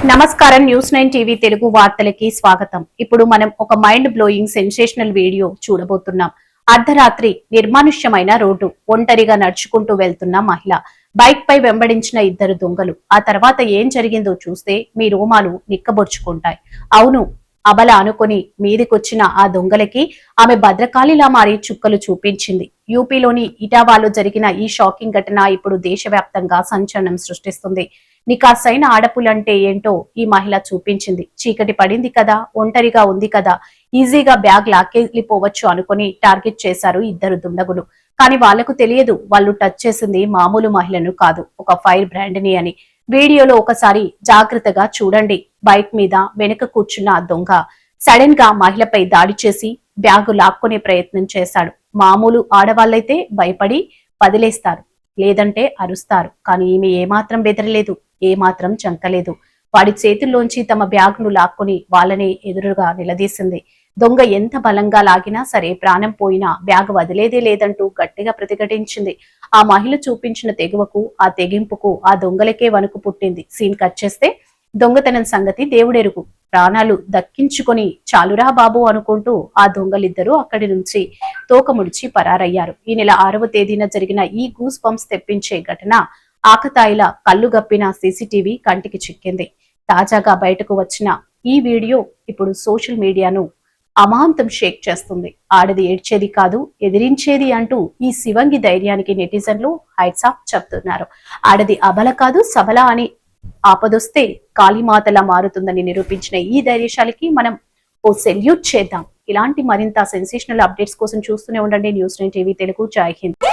నమస్కారం news 9 TV Telugu వార్తలకి స్వాగతం. ఇప్పుడు మనం ఒక మైండ్ బ్లోయింగ్ సెన్సేషనల్ వీడియో చూడబోతున్నాం. అర్ధరాత్రి నిర్మానుష్యమైన రోడ్డు, ఒంటరిగా నడుచుకుంటూ వెళ్తున్న మహిళ, బైక్ పై వెంబడించిన ఇద్దరు దొంగలు. ఆ తర్వాత ఏం జరిగిందో చూస్తే మీ రోమాలు నిక్కబొడుచుకుంటాయి. అవును, అబల అనుకుని మీదికొచ్చిన ఆ దొంగలకి ఆమె భద్రకాళిలా మారి చుక్కలు చూపించింది. యూపీలోని ఇటావాలో జరిగిన ఈ షాకింగ్ ఘటన ఇప్పుడు దేశవ్యాప్తంగా సంచలనం సృష్టిస్తుంది. నికాసైన ఆడపులంటే ఏంటో ఈ మహిళ చూపించింది. చీకటి పడింది కదా, ఒంటరిగా ఉంది కదా, ఈజీగా బ్యాగ్ లాక్కెళ్లిపోవచ్చు అనుకుని టార్గెట్ చేశారు ఇద్దరు దుండగులు. కానీ వాళ్లకు తెలియదు, వాళ్ళు టచ్ చేసింది మామూలు మహిళను కాదు, ఒక ఫైర్ బ్రాండ్ ని అని. వీడియోలో ఒకసారి జాగ్రత్తగా చూడండి. బైక్ మీద వెనుక కూర్చున్న దొంగ సడన్ గా మహిళపై దాడి చేసి బ్యాగు లాక్కునే ప్రయత్నం చేశాడు. మామూలు ఆడవాళ్లైతే భయపడి వదిలేస్తారు, లేదంటే అరుస్తారు. కానీ ఈమె ఏమాత్రం బెదరలేదు, ఏమాత్రం చంకలేదు. వాడి చేతుల్లోంచి తమ బ్యాగ్ను లాక్కుని వాళ్ళని ఎదురుగా నిలదీసింది. దొంగ ఎంత బలంగా లాగినా సరే ప్రాణం పోయినా బ్యాగ్ వదిలేదే లేదంటూ గట్టిగా ప్రతిఘటించింది. ఆ మహిళ చూపించిన తెగువకు, ఆ తెగింపుకు ఆ దొంగలకే వణుకు పుట్టింది. సీన్ కట్ చేస్తే దొంగతనం సంగతి దేవుడెరుగు, ప్రాణాలు దక్కించుకొని చాలురా బాబు అనుకుంటూ ఆ దొంగలిద్దరూ అక్కడి నుంచి తోకముడిచి పరారయ్యారు. ఈ నెల 6వ తేదీన జరిగిన ఈ గూస్ బంప్స్ తెప్పించే ఘటన ఆకతాయిల కళ్ళుగప్పిన సీసీటీవీ కంటికి చిక్కింది. తాజాగా బయటకు వచ్చిన ఈ వీడియో ఇప్పుడు సోషల్ మీడియాను అమాంతం షేక్ చేస్తుంది. ఆడది ఏడ్చేది కాదు, ఎదిరించేది అంటూ ఈ శివంగి ధైర్యానికి నెటిజన్లు హైట్స్ ఆఫ్ చెప్తున్నారు. ఆడది అబల కాదు సబల అని, ఆపదొస్తే కాళీమాతలా మారుతుందని నిరూపించిన ఈ ధైర్యశాలికి మనం ఓ సెల్యూట్ చేద్దాం. ఇలాంటి మరింత సెన్సేషనల్ అప్డేట్స్ కోసం చూస్తూనే ఉండండి న్యూస్ 9 టీవీ తెలుగు. జై హింద్.